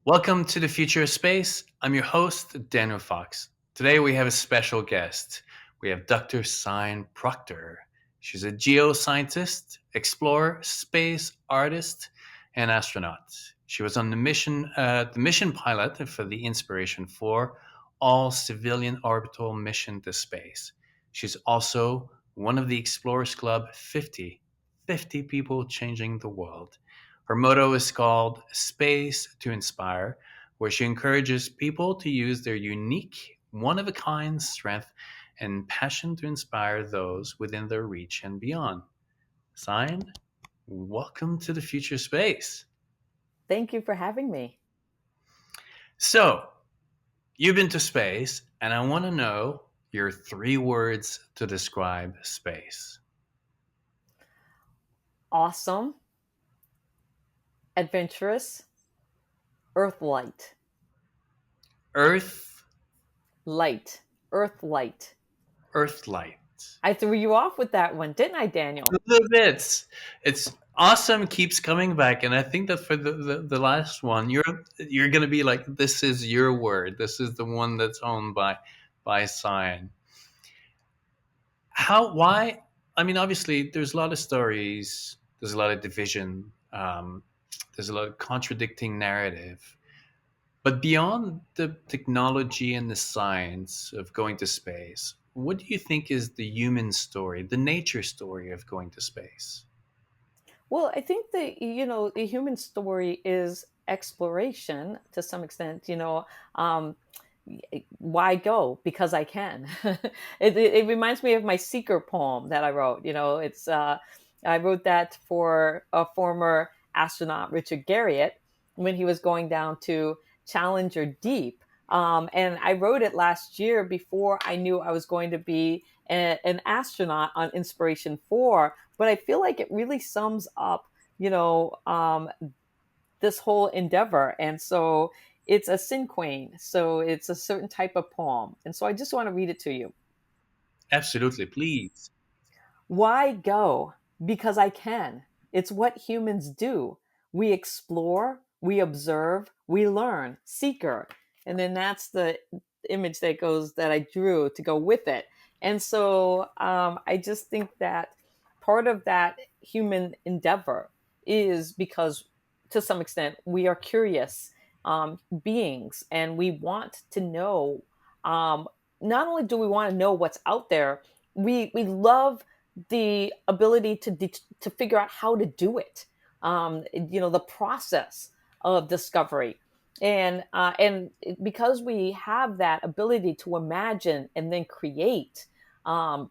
Welcome to the future of space. I'm your host, Daniel Fox. Today we have a special guest. We have Dr. Sian Proctor. She's a geoscientist, explorer, space artist, and astronaut. She was on the mission pilot for the Inspiration 4 all civilian orbital mission to space. She's also one of the Explorers Club 50, 50 people changing the world. Her motto is called Space to Inspire, where she encourages people to use their unique, one of a kind strength and passion to inspire those within their reach and beyond. Sian, welcome to the future space. Thank you for having me. So, you've been to space, and I want to know your three words to describe space. Awesome, adventurous, earth light. Earth, Light, earth light. Earthlight. I threw you off with that one, didn't I, A Daniel? little bit. It's awesome. Keeps coming back, and I think that for the last one, you're gonna be like, this is your word. This is the one that's owned by Sian. How? Why? I mean, obviously, there's a lot of stories. There's a lot of division. There's a lot of contradicting narrative. But beyond the technology and the science of going to space, what do you think is the human story, the nature story of going to space? Well, I think the human story is exploration to some extent. Why go? Because I can. It reminds me of my Seeker poem that I wrote. I wrote that for a former astronaut, Richard Garriott, when he was going down to Challenger Deep. And I wrote it last year before I knew I was going to be an astronaut on Inspiration 4. But I feel like it really sums up, you know, um, this whole endeavor. And so it's a cinquain. So it's a certain type of poem. And so I just want to read it to you. Absolutely, please. Why go? Because I can. It's what humans do. We explore, we observe, we learn. Seeker. And then that's the image that I drew to go with it. And so I just think that part of that human endeavor is because, to some extent, we are curious beings and we want to know. Um, Not only do we want to know what's out there, we love the ability to figure out how to do it. The process of discovery, and because we have that ability to imagine and then create, um,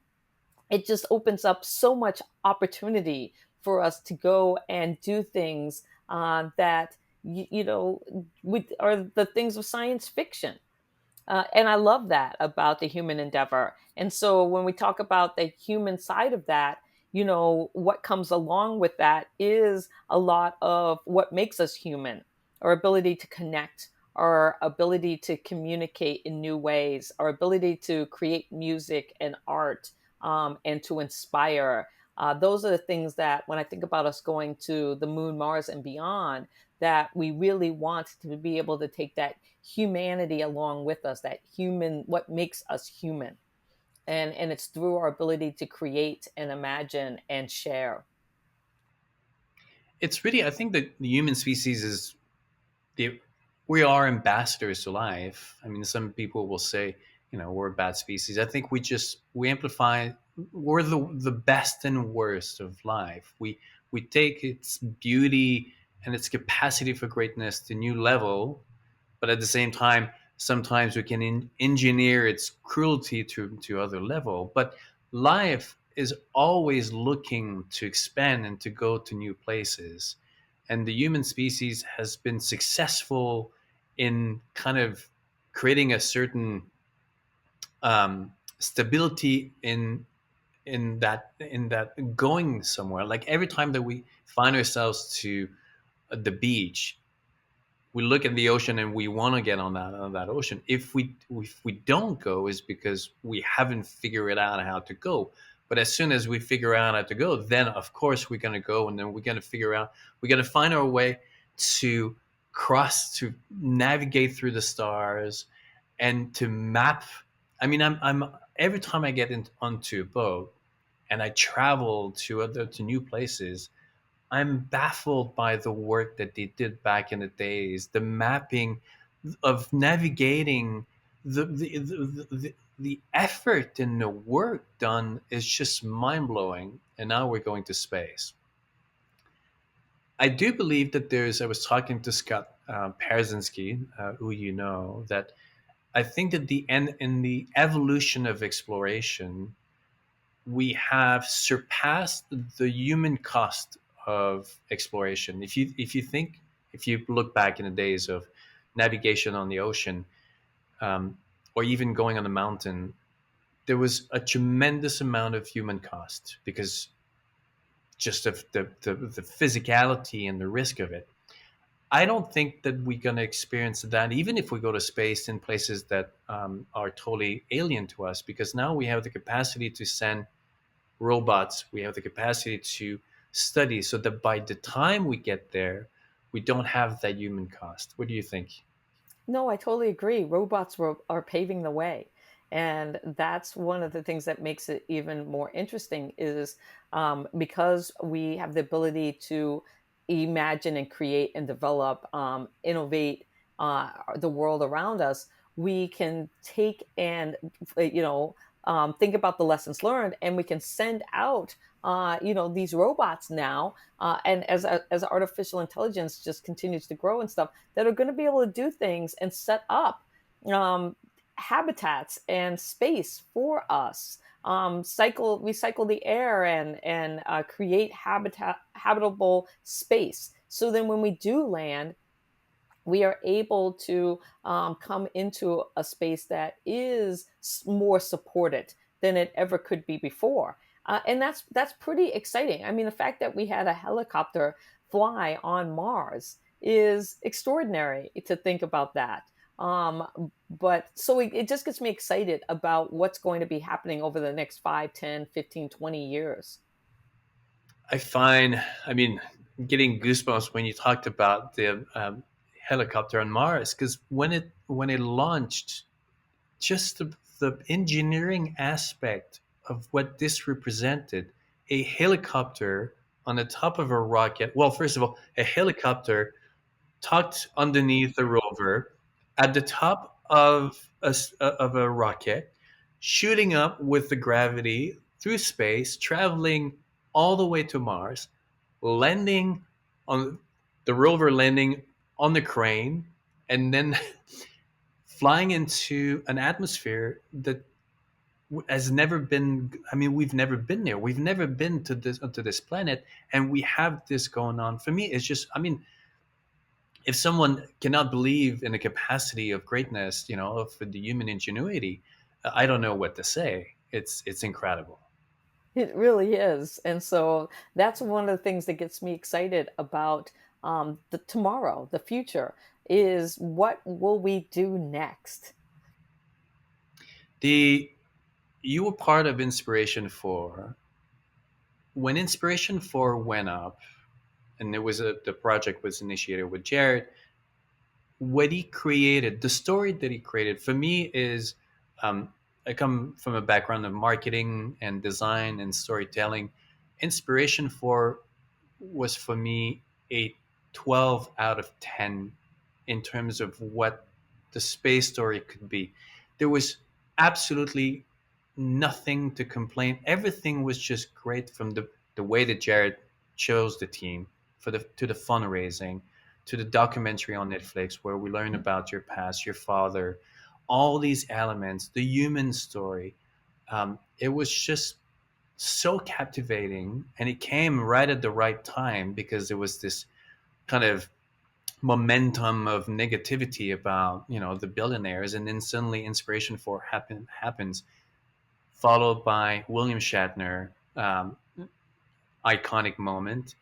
it just opens up so much opportunity for us to go and do things that are the things of science fiction. And I love that about the human endeavor. And so when we talk about the human side of that, what comes along with that is a lot of what makes us human: our ability to connect, our ability to communicate in new ways, our ability to create music and art, and to inspire. Those are the things that, when I think about us going to the moon, Mars, and beyond, that we really want to be able to take that humanity along with us, that human, what makes us human. And it's through our ability to create and imagine and share. It's really, I think that the human species is the we are ambassadors to life. I mean, some people will say, we're a bad species. I think we amplify. We're the best and worst of life. We take its beauty and its capacity for greatness to new level, but at the same time, sometimes we can engineer its cruelty to other level. But life is always looking to expand and to go to new places, and the human species has been successful in kind of creating a certain stability in that going somewhere. Like every time that we find ourselves to the beach, we look at the ocean and we want to get on that ocean. If we don't go, is because we haven't figured out how to go. But as soon as we figure out how to go, then of course we're going to go, and then we're going to find our way to cross to navigate through the stars and to map. I mean, I'm every time I get onto a boat and I travel to new places, I'm baffled by the work that they did back in the days, the mapping of navigating, the effort and the work done is just mind blowing. And now we're going to space. I do believe that I was talking to Scott Parzynski, who you know, that I think that in the evolution of exploration, we have surpassed the human cost of exploration. If you look back in the days of navigation on the ocean, or even going on a mountain, there was a tremendous amount of human cost because just of the physicality and the risk of it. I don't think that we're going to experience that, even if we go to space in places that are totally alien to us, because now we have the capacity to send robots, we have the capacity to study, so that by the time we get there, we don't have that human cost. What do you think? No, I totally agree. Are paving the way. And that's one of the things that makes it even more interesting is because we have the ability to imagine and create and develop, innovate the world around us, we can take and, you know, think about the lessons learned, and we can send out, these robots now, and as artificial intelligence just continues to grow and stuff, that are going to be able to do things and set up um, habitats and space for us. Recycle the air and create habitable space. So then, when we do land, we are able to come into a space that is more supported than it ever could be before. And that's pretty exciting. I mean, the fact that we had a helicopter fly on Mars is extraordinary to think about that. But so it just gets me excited about what's going to be happening over the next 5, 10, 15, 20 years. I find, I mean, getting goosebumps when you talked about the helicopter on Mars, because when it launched, just the engineering aspect of what this represented, a helicopter on the top of a rocket. Well, first of all, a helicopter tucked underneath the rover at the top of a rocket, shooting up with the gravity through space, traveling all the way to Mars, landing on the rover, landing on the crane, and then flying into an atmosphere that has never been. I mean, we've never been there. We've never been to this planet, and we have this going on. For me, it's just. I mean, if someone cannot believe in the capacity of greatness, of the human ingenuity, I don't know what to say. It's incredible. It really is. And so that's one of the things that gets me excited about the tomorrow, the future, is what will we do next? The You were part of Inspiration 4 when Inspiration 4 went up, and the project was initiated with Jared. What he created, the story that he created, for me is, um, I come from a background of marketing and design and storytelling. Inspiration 4 was for me a 12 out of 10 in terms of what the space story could be. There was absolutely nothing to complain. Everything was just great, from the way that Jared chose the team to the fundraising, to the documentary on Netflix where we learn about your past, your father, all these elements, the human story. It was just so captivating, and it came right at the right time because there was this kind of momentum of negativity about the billionaires, and then suddenly Inspiration 4 happens, followed by William Shatner, iconic moment.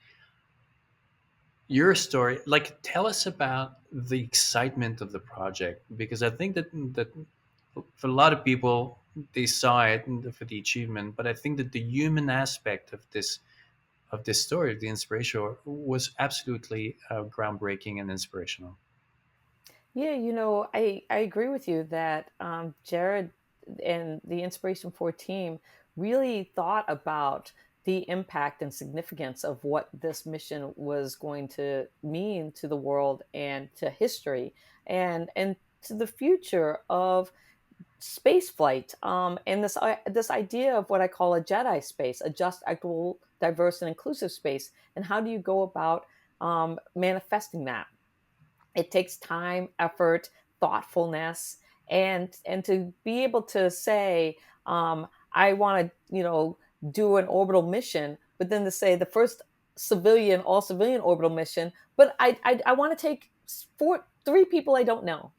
Your story, like, tell us about the excitement of the project, because I think that for a lot of people, they saw it for the achievement, but I think that the human aspect of this story, of the Inspiration, was absolutely groundbreaking and inspirational. Yeah, I agree with you that Jared and the Inspiration 4 team really thought about the impact and significance of what this mission was going to mean to the world and to history and to the future of space flight, and this idea of what I call a Jedi space, a just, equitable, diverse, and inclusive space. And how do you go about manifesting that? It takes time, effort, thoughtfulness, and to be able to say, I want to, do an orbital mission, but then to say the first all civilian orbital mission, but I want to take three people I don't know,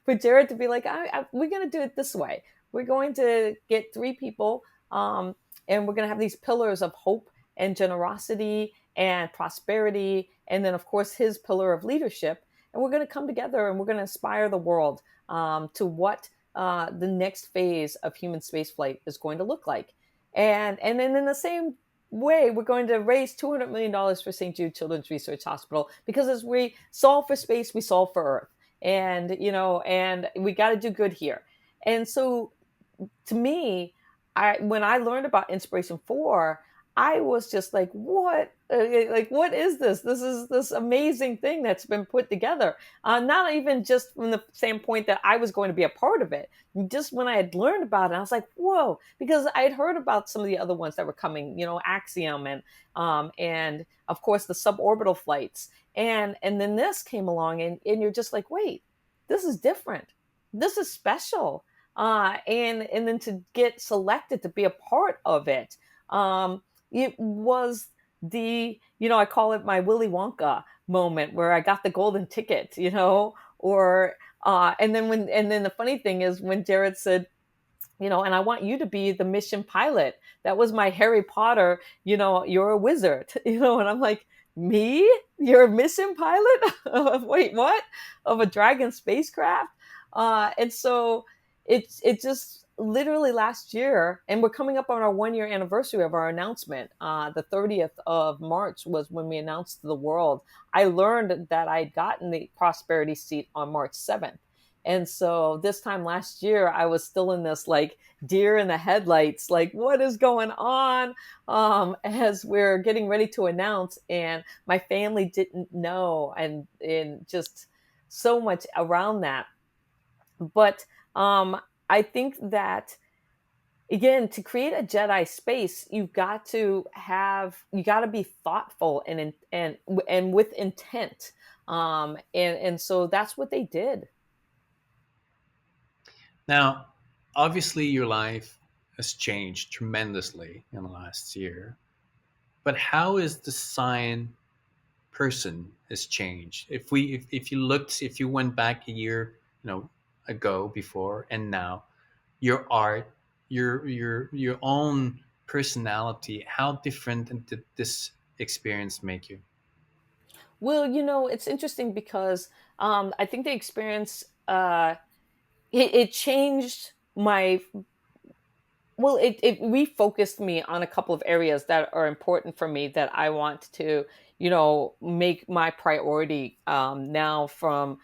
for Jared to be like, we're going to do it this way. We're going to get three people, and we're going to have these pillars of hope and generosity and prosperity, and then of course his pillar of leadership, and we're going to come together and we're going to inspire the world to what the next phase of human spaceflight is going to look like. And then in the same way, we're going to raise $200 million for St. Jude Children's Research Hospital, because as we solve for space, we solve for Earth, and we got to do good here. And so, to me, when I learned about Inspiration 4, I was just like, what? Like, what is this? This is this amazing thing that's been put together. Not even just from the standpoint that I was going to be a part of it. Just when I had learned about it, I was like, whoa, because I had heard about some of the other ones that were coming, Axiom and of course the suborbital flights. And then this came along, and you're just like, wait, this is different. This is special. And then to get selected to be a part of it, it was I call it my Willy Wonka moment, where I got the golden ticket, or and then the funny thing is when Jared said, and I want you to be the mission pilot. That was my Harry Potter, you're a wizard, and I'm like, me? You're a mission pilot? Wait, what? Of a Dragon spacecraft? And so it just literally last year, and we're coming up on our 1 year anniversary of our announcement. The 30th of March was when we announced to the world. I learned that I'd gotten the prosperity seat on March 7th. And so this time last year, I was still in this like deer in the headlights, like what is going on, as we're getting ready to announce. And my family didn't know, and just so much around that. But I think that, again, to create a Jedi space, you got to be thoughtful and with intent, and so that's what they did. Now, obviously, your life has changed tremendously in the last year, but how is the sign person has changed? If you went back a year, ago, before and now, your art, your own personality, how different did this experience make you? Well, it's interesting because I think the experience it changed my well, it refocused me on a couple of areas that are important for me that I want to, make my priority now from,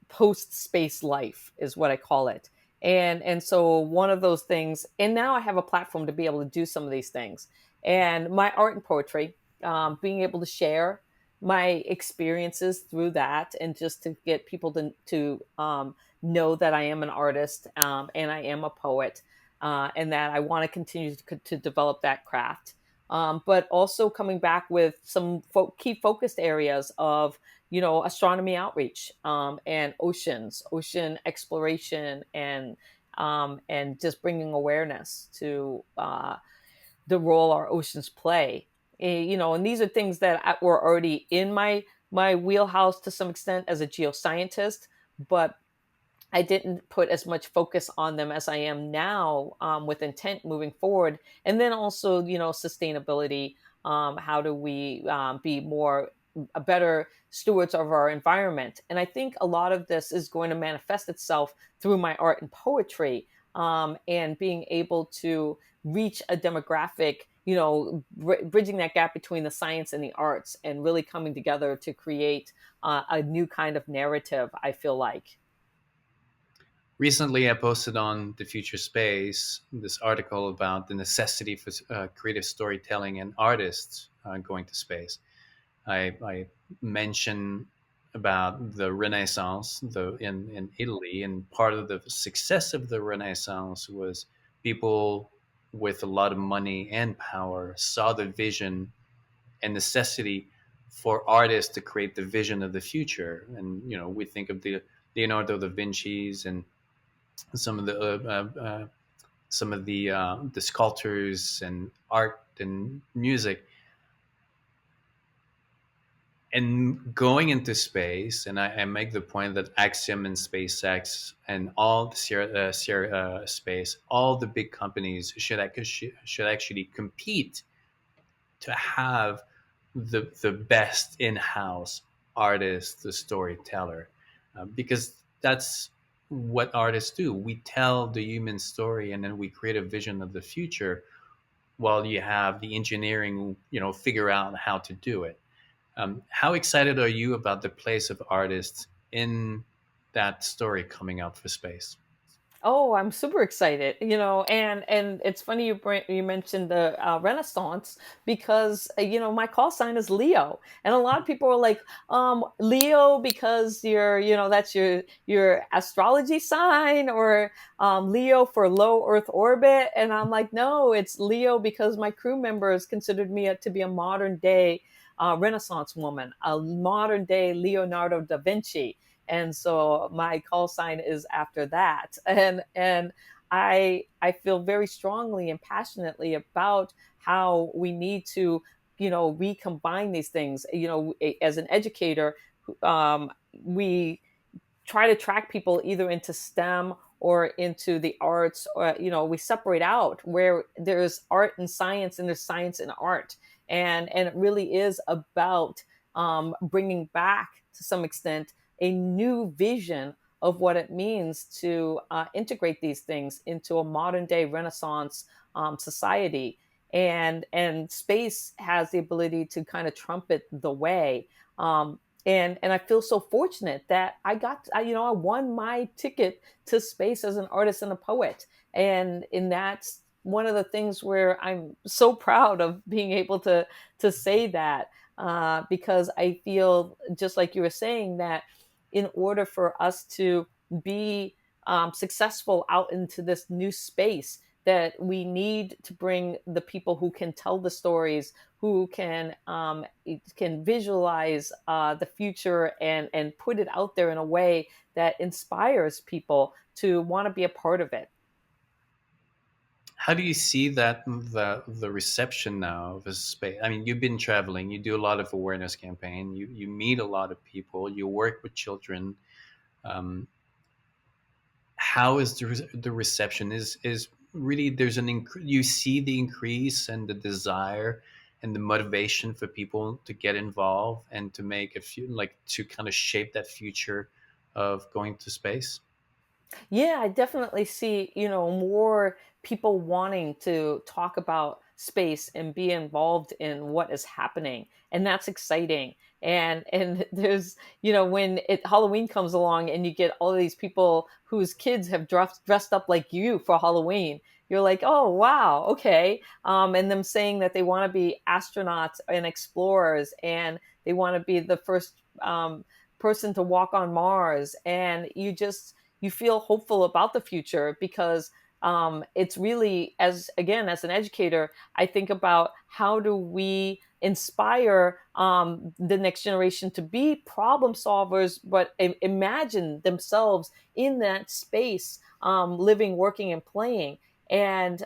post space life is what I call it. And so one of those things, and now I have a platform to be able to do some of these things. And my art and poetry, being able to share my experiences through that, and just to get people to know that I am an artist, and I am a poet, and that I want to continue to develop that craft. But also coming back with some key focused areas of, astronomy outreach, and ocean exploration, and just bringing awareness to the role our oceans play. And these are things that were already in my wheelhouse to some extent as a geoscientist, but I didn't put as much focus on them as I am now, with intent moving forward. And then also, sustainability. How do we be better stewards of our environment? And I think a lot of this is going to manifest itself through my art and poetry, and being able to reach a demographic bridging that gap between the science and the arts, and really coming together to create a new kind of narrative, I feel like. Recently, I posted on the Future Space this article about the necessity for creative storytelling and artists going to space. I mentioned about the Renaissance in Italy, and part of the success of the Renaissance was people with a lot of money and power saw the vision and necessity for artists to create the vision of the future. And we think of the Leonardo da Vinci's and some of the sculptors and art and music, and going into space. And I make the point that Axiom and SpaceX and all the Sierra Space, all the big companies should actually compete to have the best in-house artist, the storyteller, because that's what artists do. We tell the human story, and then we create a vision of the future, while you have the engineering, figure out how to do it. How excited are you about the place of artists in that story coming out for space? Oh, I'm super excited, and it's funny you mentioned the Renaissance, because my call sign is Leo, and a lot of people are like, Leo because that's your astrology sign, or Leo for low Earth orbit, and I'm like, no, it's Leo because my crew members considered me to be a modern day Renaissance woman, a modern day Leonardo da Vinci, and so my call sign is after that. And I feel very strongly and passionately about how we need to recombine these things. As an educator, we try to track people either into STEM or into the arts, or we separate out where there's art and science, and there's science and art, and it really is about bringing back, to some extent, a new vision of what it means to integrate these things into a modern day Renaissance society. And space has the ability to kind of trumpet the way. And I feel so fortunate that I won my ticket to space as an artist and a poet, and that's one of the things where I'm so proud of being able to say that, because I feel just like you were saying that in order for us to be successful out into this new space, that we need to bring the people who can tell the stories, who can visualize the future, and put it out there in a way that inspires people to want to be a part of it. How do you see that the reception now of a space? I mean, you've been traveling, you do a lot of awareness campaign, you meet a lot of people, you work with children. Um, how is the reception? Is really there's you see the increase and the desire and the motivation for people to get involved and to make a few, like, to kind of shape that future of going to space? Yeah, I definitely see, more people wanting to talk about space and be involved in what is happening. And that's exciting. And there's, when Halloween comes along and you get all of these people whose kids have dressed up like you for Halloween, you're like, oh wow, okay. And them saying that they want to be astronauts and explorers, and they want to be the first person to walk on Mars. And you feel hopeful about the future, because it's really, as an educator, I think about how do we inspire the next generation to be problem solvers, but imagine themselves in that space, living, working, and playing, and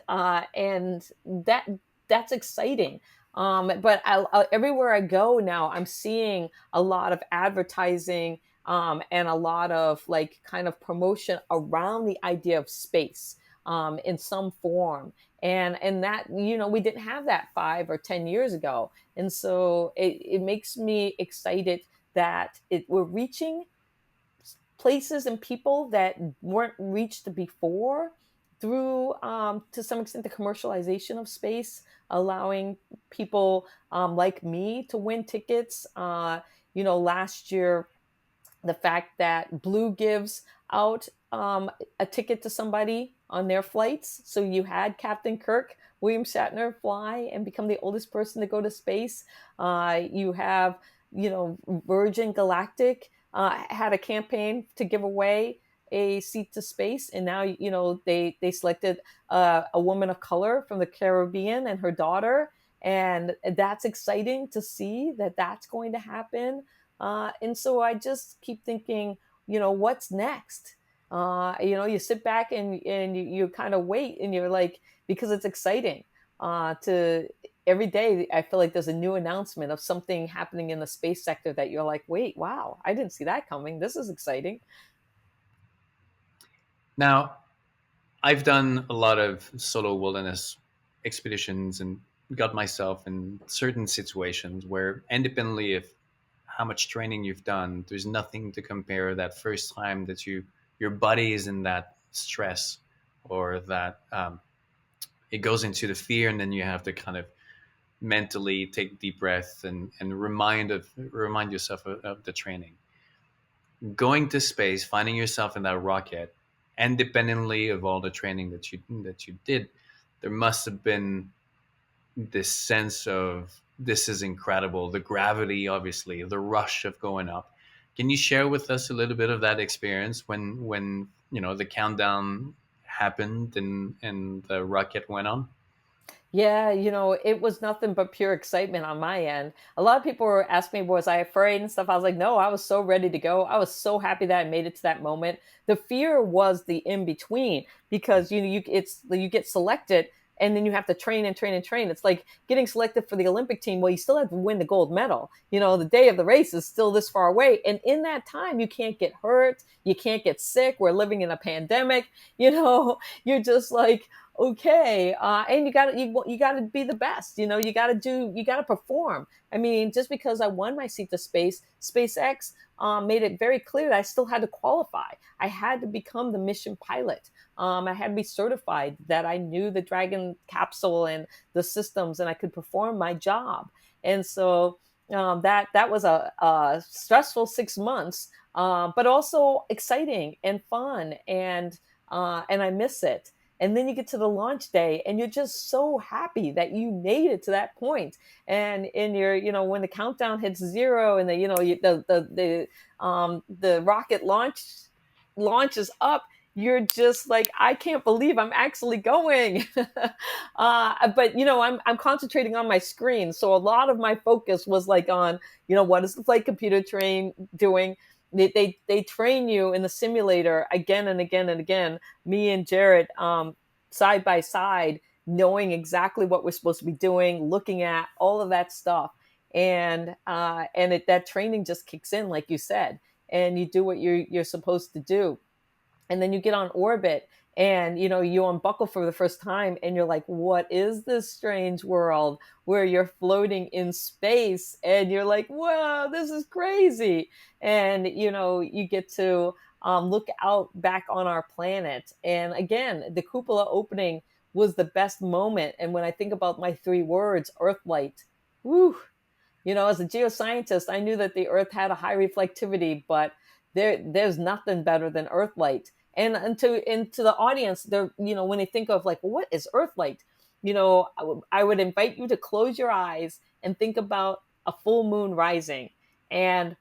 that's exciting. But everywhere I go now, I'm seeing a lot of advertising, and a lot of like kind of promotion around the idea of space in some form. And that, we didn't have that 5 or 10 years ago. And so it makes me excited that we're reaching places and people that weren't reached before, through, to some extent, the commercialization of space, allowing people like me to win tickets. Last year, the fact that Blue gives out a ticket to somebody on their flights. So you had Captain Kirk, William Shatner fly and become the oldest person to go to space. You have, Virgin Galactic had a campaign to give away a seat to space, and now they selected a woman of color from the Caribbean and her daughter, and that's exciting to see that that's going to happen. And so I just keep thinking, what's next? You sit back and you kind of wait, and you're like, because it's exciting. To every day, I feel like there's a new announcement of something happening in the space sector that you're like, wait, wow, I didn't see that coming. This is exciting. Now, I've done a lot of solo wilderness expeditions and got myself in certain situations where, independently of how much training you've done, there's nothing to compare that first time that your body is in that stress, or that it goes into the fear, and then you have to kind of mentally take deep breath and remind yourself of the training. Going to space, finding yourself in that rocket, independently of all the training that you did, there must have been this sense of, this is incredible. The gravity, obviously, the rush of going up. Can you share with us a little bit of that experience when the countdown happened and the rocket went on? Yeah, it was nothing but pure excitement on my end. A lot of people were asking me, was I afraid and stuff? I was like, no, I was so ready to go. I was so happy that I made it to that moment. The fear was the in between, because you get selected, and then you have to train and train and train. It's like getting selected for the Olympic team. Well, you still have to win the gold medal. The day of the race is still this far away, and in that time, you can't get hurt, you can't get sick. We're living in a pandemic. You're just like, okay, and you got to be the best. You got to perform. I mean, just because I won my seat to space, SpaceX made it very clear that I still had to qualify. I had to become the mission pilot. I had to be certified that I knew the Dragon capsule and the systems, and I could perform my job. And so that was a stressful 6 months, but also exciting and fun, and I miss it. And then you get to the launch day, and you're just so happy that you made it to that point. And in your, when the countdown hits zero, and the rocket launches up, you're just like, I can't believe I'm actually going. But I'm concentrating on my screen, so a lot of my focus was like on, what is the flight computer train doing. They train you in the simulator again and again and again. Me and Jared, side by side, knowing exactly what we're supposed to be doing, looking at all of that stuff, and that training just kicks in, like you said, and you do what you're supposed to do. And then you get on orbit, and you unbuckle for the first time, and you're like, what is this strange world where you're floating in space, and you're like, whoa, this is crazy. And you get to look out back on our planet, and again, the cupola opening was the best moment. And when I think about my three words, Earthlight, woo, as a geoscientist, I knew that the Earth had a high reflectivity, but there's nothing better than Earthlight. And to the audience, they're, when they think of like, well, what is Earthlight? I would invite you to close your eyes and think about a full moon rising, and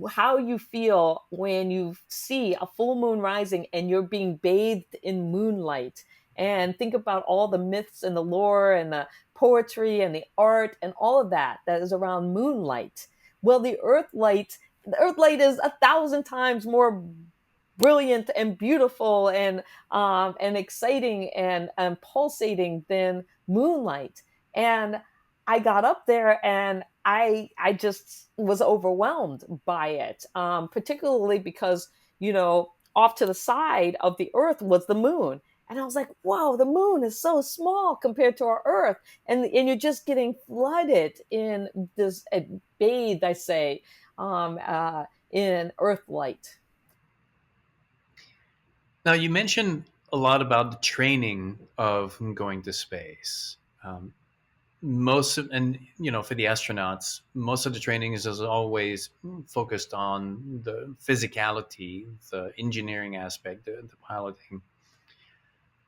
how you feel when you see a full moon rising and you're being bathed in moonlight. And think about all the myths and the lore and the poetry and the art and all of that is around moonlight. Well, the earth light is 1,000 times more brilliant and beautiful and exciting and pulsating than moonlight. And I got up there, and I just was overwhelmed by it, particularly because off to the side of the Earth was the moon. And I was like, whoa, the moon is so small compared to our Earth. And you're just getting flooded in this, bathed, I say, in Earth light. Now, you mentioned a lot about the training of going to space. Um, most of, and for the astronauts, most of the training is as always focused on the physicality, the engineering aspect, the piloting.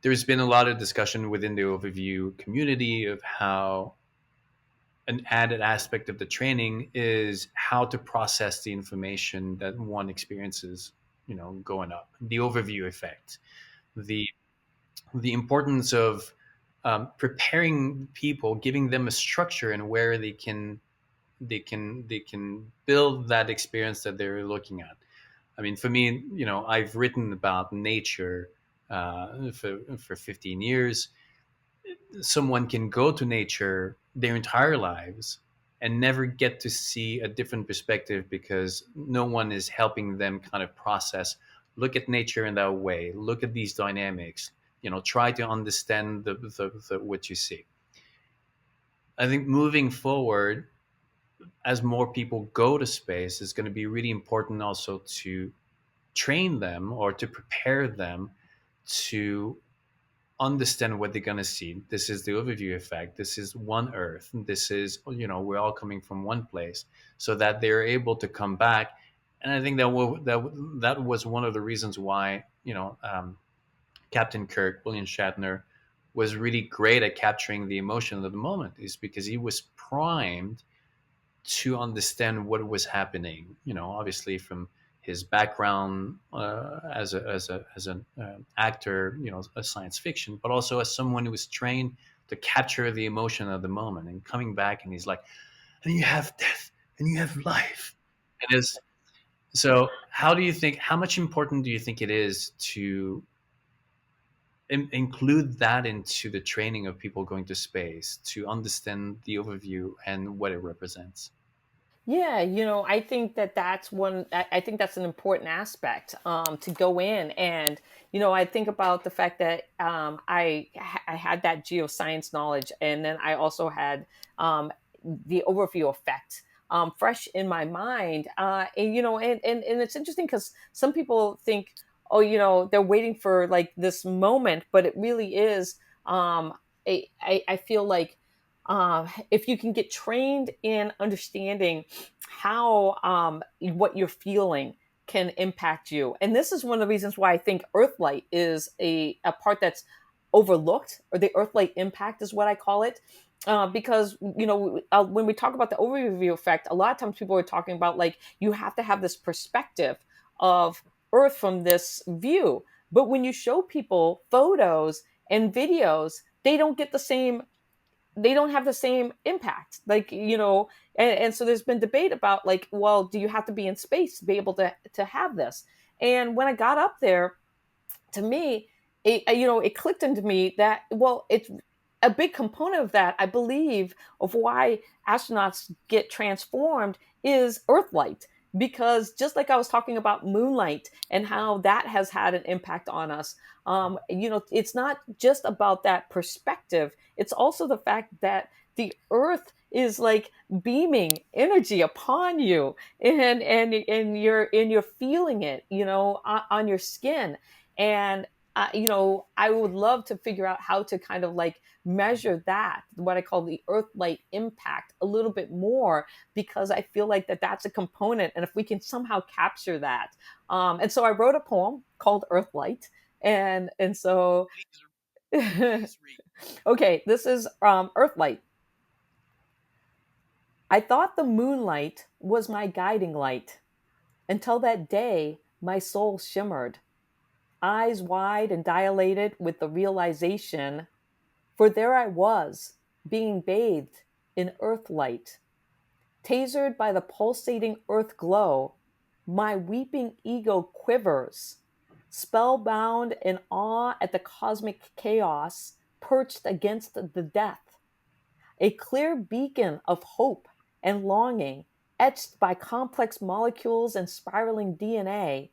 There's been a lot of discussion within the overview community of how an added aspect of the training is how to process the information that one experiences, going up. The overview effect, the importance of preparing people, giving them a structure and where they can build that experience that they're looking at. I mean, for me, I've written about nature for 15 years. Someone can go to nature their entire lives and never get to see a different perspective because no one is helping them kind of process, look at nature in that way, look at these dynamics, try to understand what you see. I think moving forward, as more people go to space, it's going to be really important also to train them or to prepare them to understand what they're going to see. This is the overview effect. This is one Earth. This is, we're all coming from one place, so that they're able to come back. And I think that was one of the reasons why, Captain Kirk, William Shatner, was really great at capturing the emotion of the moment, is because he was primed to understand what was happening. Obviously from his background as an actor, a science fiction, but also as someone who was trained to capture the emotion of the moment. And coming back, and he's like, "And you have death, and you have life." And it's so. How do you think? How much important do you think it is to include that into the training of people going to space to understand the overview and what it represents? Yeah, I think that's one. I think that's an important aspect to go in, and I think about the fact that I had that geoscience knowledge, and then I also had the overview effect fresh in my mind, and and it's interesting because some people think, oh, they're waiting for like this moment, but it really is. I feel like if you can get trained in understanding how what you're feeling can impact you. And this is one of the reasons why I think Earthlight is a part that's overlooked, or the Earthlight impact is what I call it. Because when we talk about the overview effect, a lot of times people are talking about like you have to have this perspective of Earth from this view. But when you show people photos and videos, they don't have the same impact, like and so there's been debate about like, well, do you have to be in space to be able to have this? And when I got up there, to me, it clicked into me that, well, it's a big component of that, I believe, of why astronauts get transformed is Earthlight. Because just like I was talking about moonlight and how that has had an impact on us, it's not just about that perspective. It's also the fact that the Earth is like beaming energy upon you, and you're feeling it, on your skin. And I would love to figure out how to kind of like measure that, what I call the Earthlight impact, a little bit more, because I feel like that's a component. And if we can somehow capture that, and so I wrote a poem called Earthlight, and so okay, this is Earthlight. I thought the moonlight was my guiding light until that day my soul shimmered, eyes wide and dilated with the realization, for there I was, being bathed in earth light. Tasered by the pulsating earth glow, my weeping ego quivers, spellbound in awe at the cosmic chaos perched against the death. A clear beacon of hope and longing, etched by complex molecules and spiraling DNA,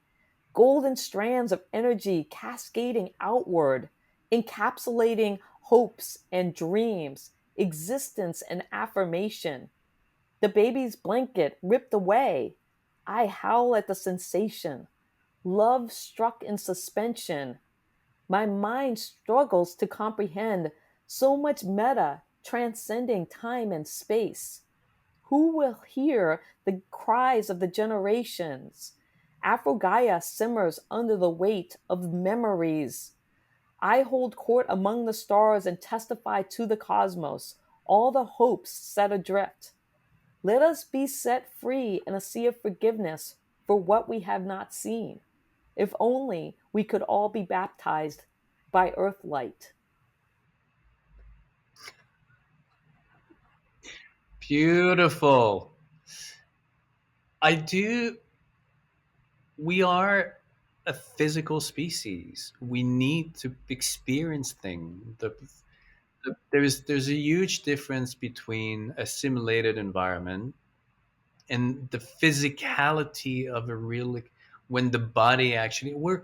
golden strands of energy cascading outward, encapsulating hopes and dreams, existence and affirmation. The baby's blanket ripped away. I howl at the sensation. Love struck in suspension. My mind struggles to comprehend so much meta transcending time and space. Who will hear the cries of the generations? Aphrogaia simmers under the weight of memories. I hold court among the stars and testify to the cosmos, all the hopes set adrift. Let us be set free in a sea of forgiveness for what we have not seen. If only we could all be baptized by Earthlight. Beautiful. I do. We are a physical species. We need to experience things. There's a huge difference between a simulated environment and the physicality of a real, like, when the body actually, we're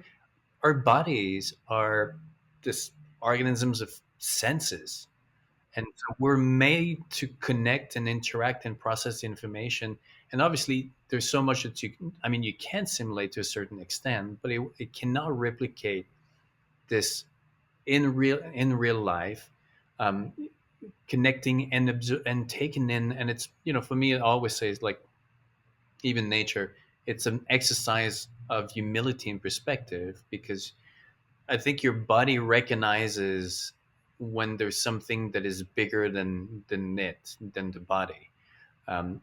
our bodies are this organisms of senses, and so we're made to connect and interact and process the information. And obviously there's so much that you can simulate to a certain extent, but it cannot replicate this in real life. um, Connecting and and taking in, and it's, for me, I always say, it's like, even nature, it's an exercise of humility and perspective, because I think your body recognizes when there's something that is bigger than the body. um,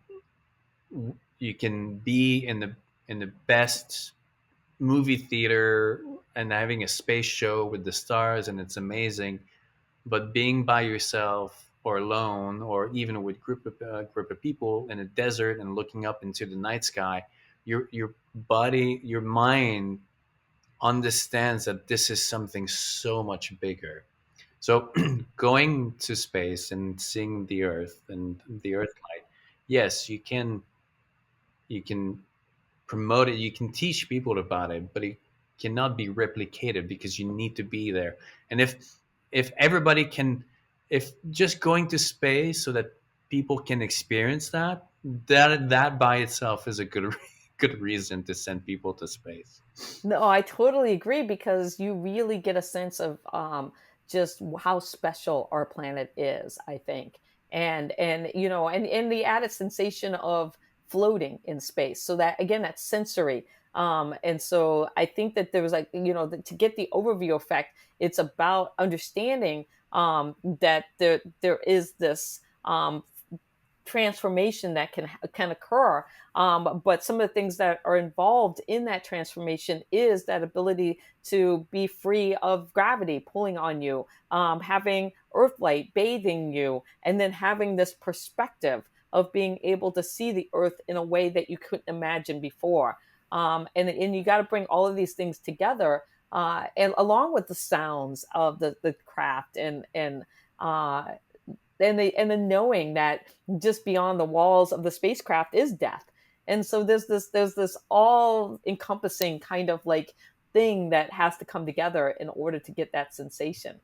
you can be in the best movie theater and having a space show with the stars, and it's amazing. But being by yourself or alone, or even with group of people in a desert and looking up into the night sky, your body, your mind understands that this is something so much bigger. So going to space and seeing the Earth and the Earth light, yes, you can promote it, you can teach people about it, but it cannot be replicated because you need to be there. And if everybody can, if just going to space so that people can experience that by itself is a good good reason to send people to space. No, I totally agree because you really get a sense of just how special our planet is, I think. And and the added sensation of floating in space. So that again, that's sensory. And so I think that there was like, to get the overview effect, it's about understanding that there is this transformation that can occur. But some of the things that are involved in that transformation is that ability to be free of gravity pulling on you, having earthlight bathing you, and then having this perspective of being able to see the earth in a way that you couldn't imagine before. And you got to bring all of these things together, and along with the sounds of the craft uh, and the knowing that just beyond the walls of the spacecraft is death. And so there's this all encompassing kind of like thing that has to come together in order to get that sensation.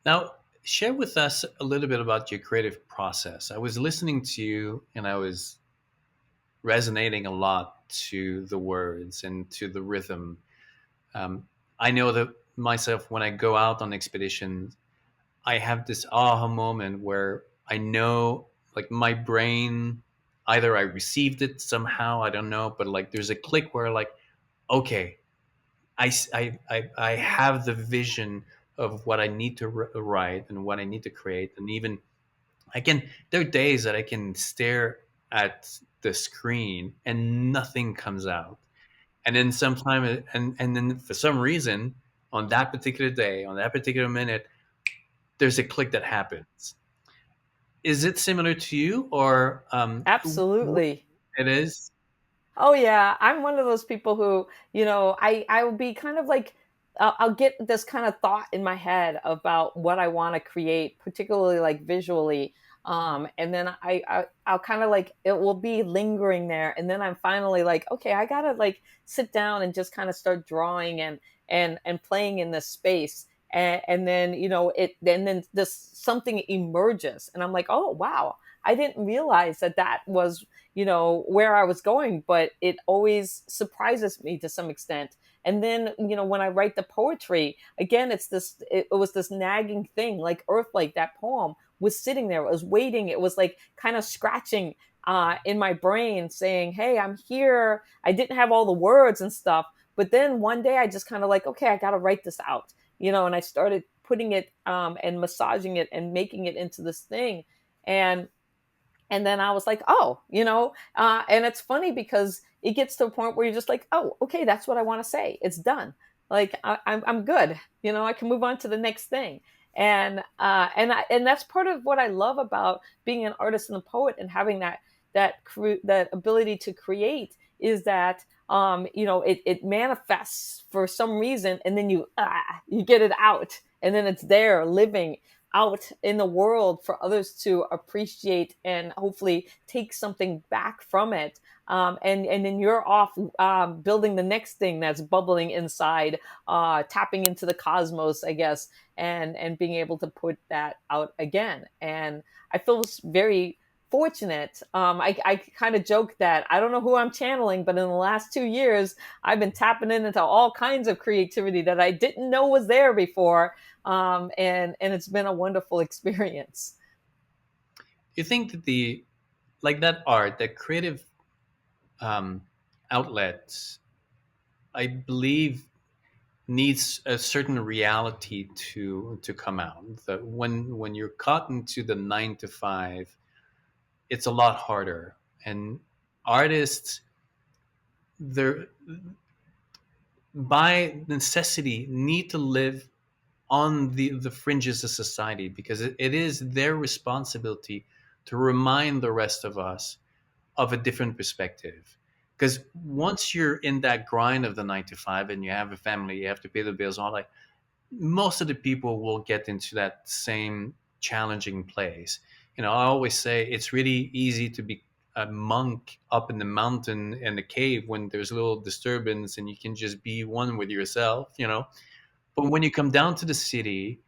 Now, share with us a little bit about your creative process. I was listening to you and I was resonating a lot to the words and to the rhythm. I know that myself, when I go out on expeditions, I have this aha moment where I know, like, my brain, either I received it somehow, I don't know, but like there's a click where, like, okay, I have the vision of what I need to write and what I need to create. And even there are days that I can stare at the screen and nothing comes out. And then sometime, and then for some reason, on that particular day, on that particular minute, there's a click that happens. Is it similar to you, or Absolutely. it is? Oh yeah, I'm one of those people who, I will be kind of like, I'll get this kind of thought in my head about what I want to create, particularly like visually, and then I'll kind of like it will be lingering there, and then I'm finally like, okay, I gotta like sit down and just kind of start drawing and playing in this space, and then then this something emerges, and I'm like, oh wow. I didn't realize that that was, where I was going, but it always surprises me to some extent. And then, when I write the poetry, again, it was this nagging thing, like Earthlight, that poem was sitting there, it was waiting, it was like kind of scratching in my brain saying, hey, I'm here. I didn't have all the words and stuff. But then one day I just kind of like, okay, I got to write this out, and I started putting it and massaging it and making it into this thing. And and then I was like, oh, and it's funny because it gets to a point where you're just like, oh, okay, that's what I want to say. It's done. Like I'm good. I can move on to the next thing. And that's part of what I love about being an artist and a poet and having that ability to create is that it manifests for some reason, and then you get it out, and then it's there living out in the world for others to appreciate and hopefully take something back from it. And then you're off building the next thing that's bubbling inside, tapping into the cosmos, I guess, and being able to put that out again. And I feel very fortunate. I kind of joke that I don't know who I'm channeling, but in the last 2 years, I've been tapping into all kinds of creativity that I didn't know was there before. And it's been a wonderful experience. You think that that art, that creative um, outlets, I believe needs a certain reality to come out. That when you're caught into the 9 to 5, it's a lot harder. And artists, they're by necessity need to live on the fringes of society because it is their responsibility to remind the rest of us of a different perspective. Because once you're in that grind of the 9 to 5 and you have a family, you have to pay the bills, all that, most of the people will get into that same challenging place. I always say it's really easy to be a monk up in the mountain in the cave when there's a little disturbance and you can just be one with yourself. But when you come down to the city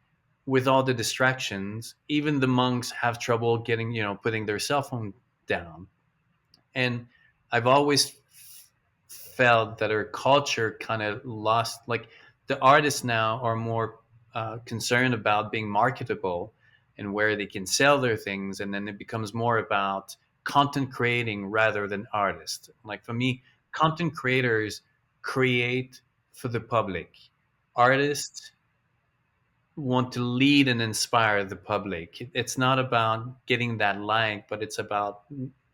with all the distractions, even the monks have trouble putting their cell phone down. And I've always felt that our culture kind of lost, like the artists now are more concerned about being marketable and where they can sell their things. And then it becomes more about content creating rather than artists. Like for me, content creators create for the public. Artists want to lead and inspire the public. It's not about getting that like, but it's about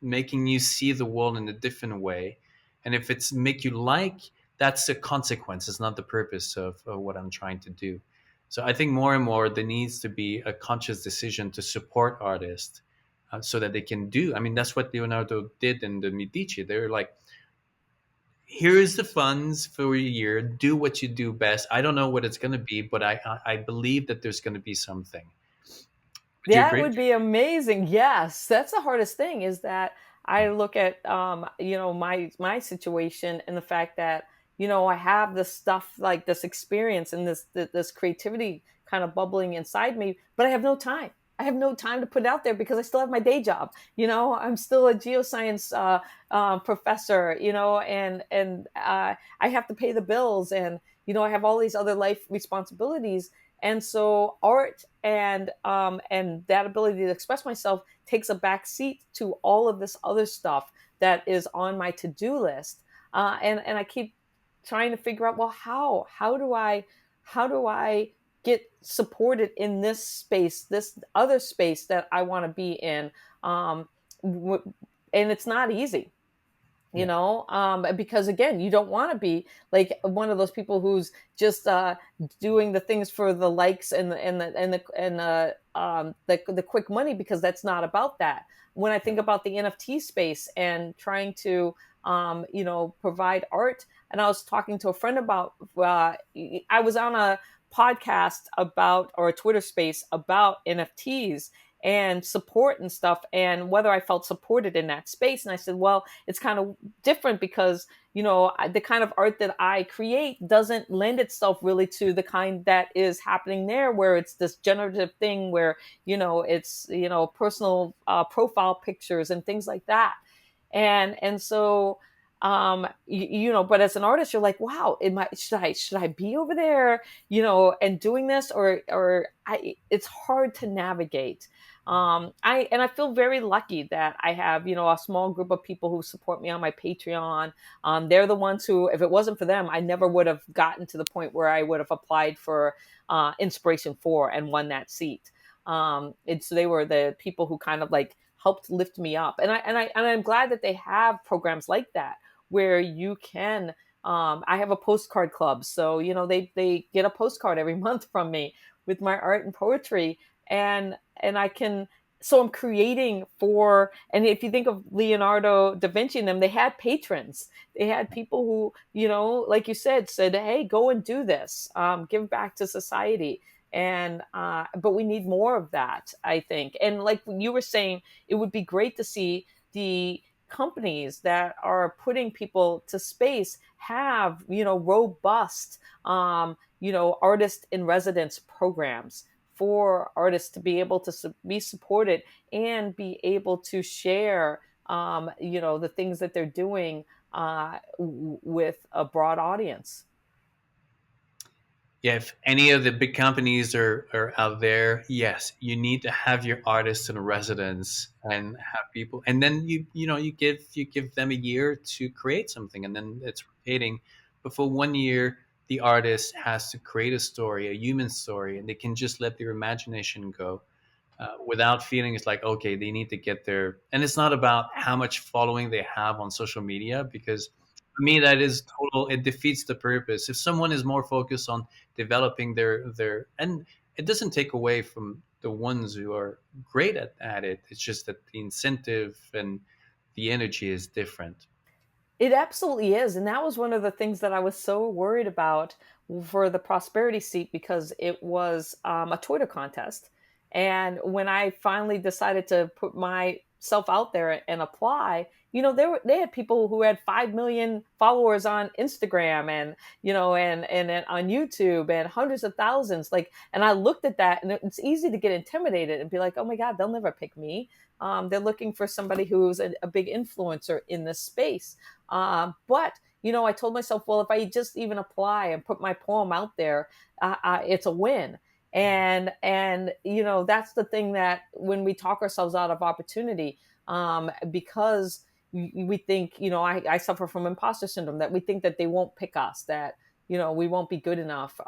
making you see the world in a different way. And if it's make you like, that's the consequence. It's not the purpose of what I'm trying to do. So I think more and more there needs to be a conscious decision to support artists so that they can do. I mean, that's what Leonardo did in the Medici. They were like, here's the funds for a year. Do what you do best. I don't know what it's going to be, but I believe that there's going to be something. Would you That agree? would be amazing. Yes, that's the hardest thing is that I look at my situation and the fact that I have this stuff like this experience and this creativity kind of bubbling inside me, but I have no time. I have no time to put it out there because I still have my day job. I'm still a geoscience professor. And I have to pay the bills, and I have all these other life responsibilities, and so art and that ability to express myself takes a back seat to all of this other stuff that is on my to-do list. And I keep trying to figure out, well, how do I get supported in this space, this other space that I want to be in? And it's not easy, Yeah. because again, you don't want to be like one of those people who's just doing the things for the likes and the quick money, because that's not about that. When I think about the NFT space and trying to provide art, and I was talking to a friend about I was on a podcast about, or a Twitter space about NFTs, and support and stuff, and whether I felt supported in that space. And I said, well, it's kind of different because, the kind of art that I create doesn't lend itself really to the kind that is happening there, where it's this generative thing where, it's, personal profile pictures and things like that. And so, but as an artist, you're like, wow, should I be over there, and doing this, it's hard to navigate. I feel very lucky that I have, a small group of people who support me on my Patreon. They're the ones who, if it wasn't for them, I never would have gotten to the point where I would have applied for Inspiration 4 and won that seat. They were the people who kind of like helped lift me up, and I'm glad that they have programs like that where you can. I have a postcard club, so they get a postcard every month from me with my art and poetry, and I can. So I'm creating for, and if you think of Leonardo da Vinci and them, they had patrons. They had people who, like you said, hey, go and do this, give back to society. And but we need more of that, I think. And like you were saying, it would be great to see the companies that are putting people to space have, robust, artist in residence programs for artists to be able to be supported and be able to share, the things that they're doing with a broad audience. Yeah, if any of the big companies are out there, yes, you need to have your artists in residence and have people, and then you give them a year to create something, and then it's rotating. But for 1 year, the artist has to create a story, a human story, and they can just let their imagination go without feeling it's like, okay, they need to get there. And it's not about how much following they have on social media, because for me that is total, it defeats the purpose. If someone is more focused on developing their and it doesn't take away from the ones who are great at it, it's just that the incentive and the energy is different. It absolutely is. And that was one of the things that I was so worried about for the prosperity seat, because it was a Twitter contest. And when I finally decided to put myself out there and apply, they had people who had 5 million followers on Instagram, and, and on YouTube, and hundreds of thousands. Like, and I looked at that, and it's easy to get intimidated and be like, oh my God, they'll never pick me. They're looking for somebody who's a big influencer in this space. But I told myself, well, if I just even apply and put my poem out there, it's a win. And that's the thing, that when we talk ourselves out of opportunity, because we think, I suffer from imposter syndrome, that we think that they won't pick us, that we won't be good enough,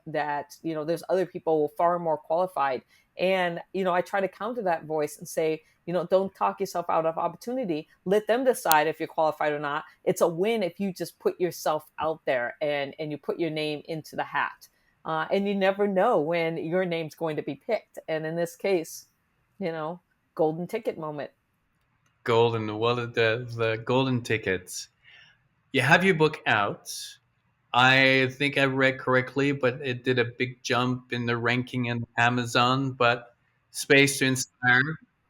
that there's other people far more qualified. And I try to counter that voice and say, don't talk yourself out of opportunity. Let them decide if you're qualified or not. It's a win if you just put yourself out there and you put your name into the hat. And you never know when your name's going to be picked. And in this case, golden ticket moment. Golden, well, the golden tickets. You have your book out. I think I read correctly, but it did a big jump in the ranking in Amazon. But Space to Inspire,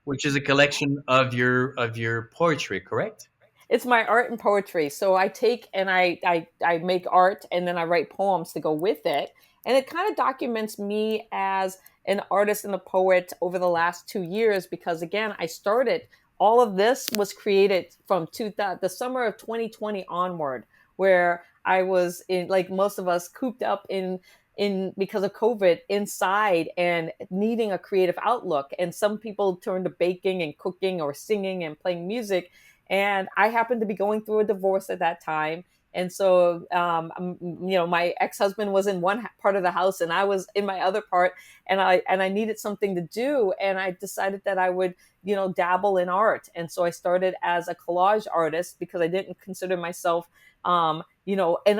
which is a collection of your poetry, correct? It's my art and poetry. So I take and I make art, and then I write poems to go with it. And it kind of documents me as an artist and a poet over the last 2 years, because again, I started, all of this was created from the summer of 2020 onward, where I was in, like most of us, cooped up in because of COVID inside and needing a creative outlook. And some people turn to baking and cooking or singing and playing music. And I happened to be going through a divorce at that time. And so, my ex-husband was in one part of the house and I was in my other part, and I needed something to do. And I decided that I would, dabble in art. And so I started as a collage artist, because I didn't consider myself, an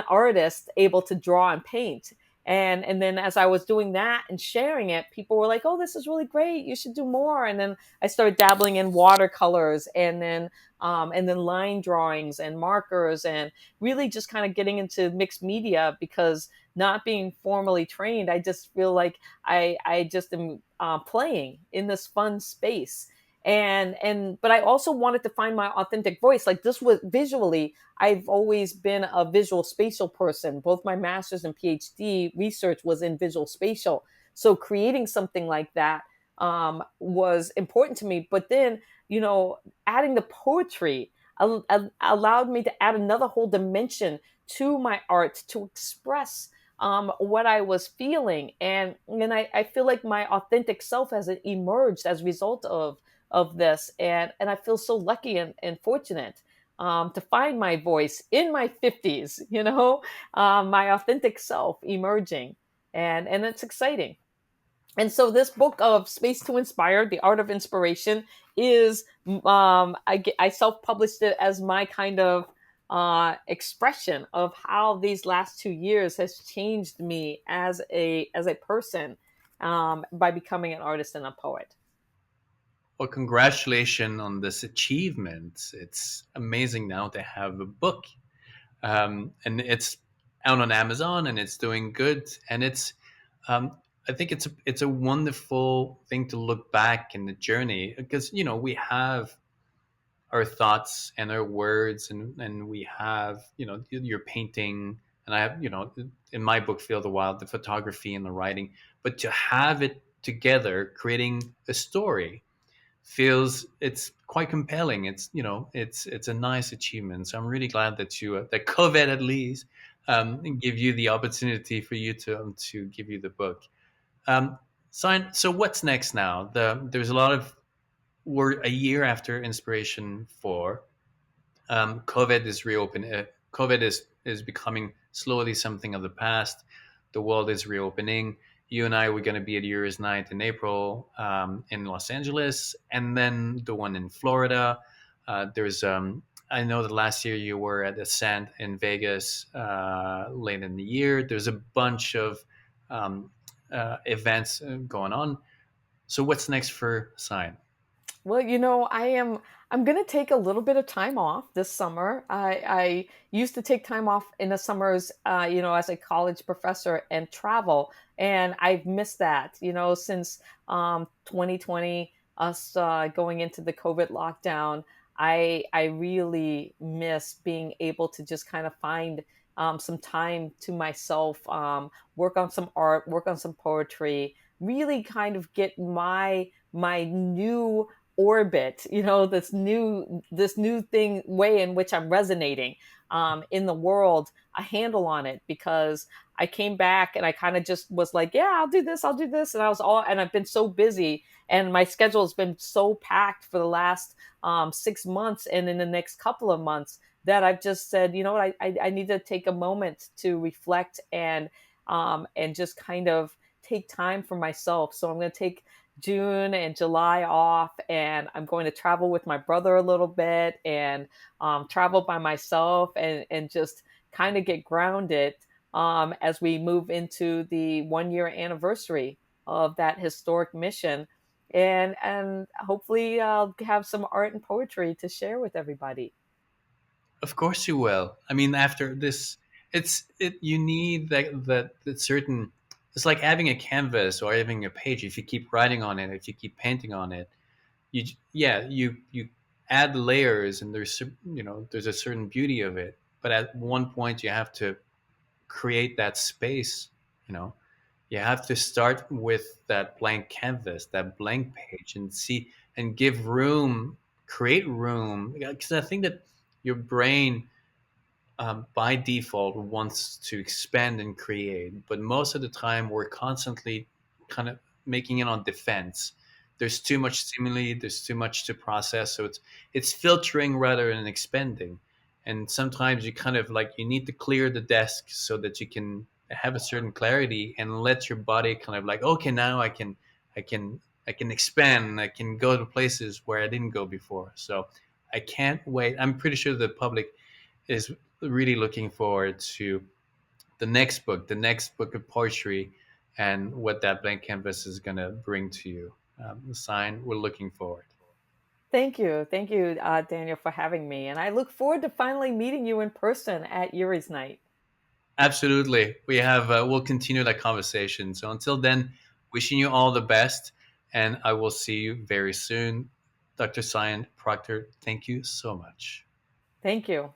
artist able to draw and paint. And then as I was doing that and sharing it, people were like, "Oh, this is really great. You should do more." And then I started dabbling in watercolors, and then line drawings and markers, and really just kind of getting into mixed media, because not being formally trained, I just feel like I just am playing in this fun space. And but I also wanted to find my authentic voice. Like, this was visually, I've always been a visual spatial person. Both my master's and PhD research was in visual spatial. So creating something like that was important to me. But then, adding the poetry allowed me to add another whole dimension to my art to express what I was feeling. And I feel like my authentic self has emerged as a result of this. And I feel so lucky and fortunate to find my voice in my 50s, my authentic self emerging. And it's exciting. And so this book of Space to Inspire, The Art of Inspiration, is I self-published it as my kind of expression of how these last 2 years has changed me as a person, by becoming an artist and a poet. Well, congratulations on this achievement. It's amazing now to have a book, and it's out on Amazon and it's doing good. And um, I think it's a wonderful thing to look back in the journey, because we have our thoughts and our words, and we have your painting, and I have in my book Field of Wild, the photography and the writing. But to have it together, creating a story, feels it's quite compelling. It's a nice achievement. So I'm really glad that that COVID at least give you the opportunity for you to give you the book. Um, so what's next now? There's a lot of We're a year after Inspiration 4. COVID is reopening. COVID is becoming slowly something of the past. The world is reopening. You and I were going to be at Year's Night in April in Los Angeles, and then the one in Florida. There's I know that last year you were at Ascent in Vegas late in the year. There's a bunch of events going on. So what's next for Sign? Well, I'm going to take a little bit of time off this summer. I used to take time off in the summers, as a college professor and travel. And I've missed that, since 2020, us going into the COVID lockdown. I really miss being able to just kind of find some time to myself, work on some art, work on some poetry, really kind of get my new orbit, this new thing, way in which I'm resonating in the world, a handle on it. Because I came back and I kind of just was like, yeah, I'll do this, and I've been so busy, and my schedule has been so packed for the last 6 months, and in the next couple of months, that I've just said, you know what, I need to take a moment to reflect, and just kind of take time for myself. So I'm going to take June and July off, and I'm going to travel with my brother a little bit, and travel by myself, and just kind of get grounded as we move into the 1 year anniversary of that historic mission. And hopefully I'll have some art and poetry to share with everybody. Of course you will. I mean, after this, you need that certain. It's like having a canvas or having a page. If you keep writing on it, if you keep painting on it, you add layers, and there's a certain beauty of it. But at one point, you have to create that space. You know, you have to start with that blank canvas, that blank page, and see and give room, create room. Because I think that your brain by default wants to expand and create, but most of the time we're constantly kind of making it on defense. There's too much stimuli, there's too much to process, so it's filtering rather than expanding. And sometimes you kind of like you need to clear the desk so that you can have a certain clarity and let your body kind of like, okay, now I can expand, I can go to places where I didn't go before. So I can't wait. I'm pretty sure the public is really looking forward to the next book of poetry, and what that blank canvas is going to bring to you. Sign, we're looking forward. Thank you, Daniel, for having me, and I look forward to finally meeting you in person at Yuri's night. Absolutely. We'll continue that conversation. So until then, wishing you all the best, and I will see you very soon. Dr. Sian, Proctor, thank you so much. Thank you.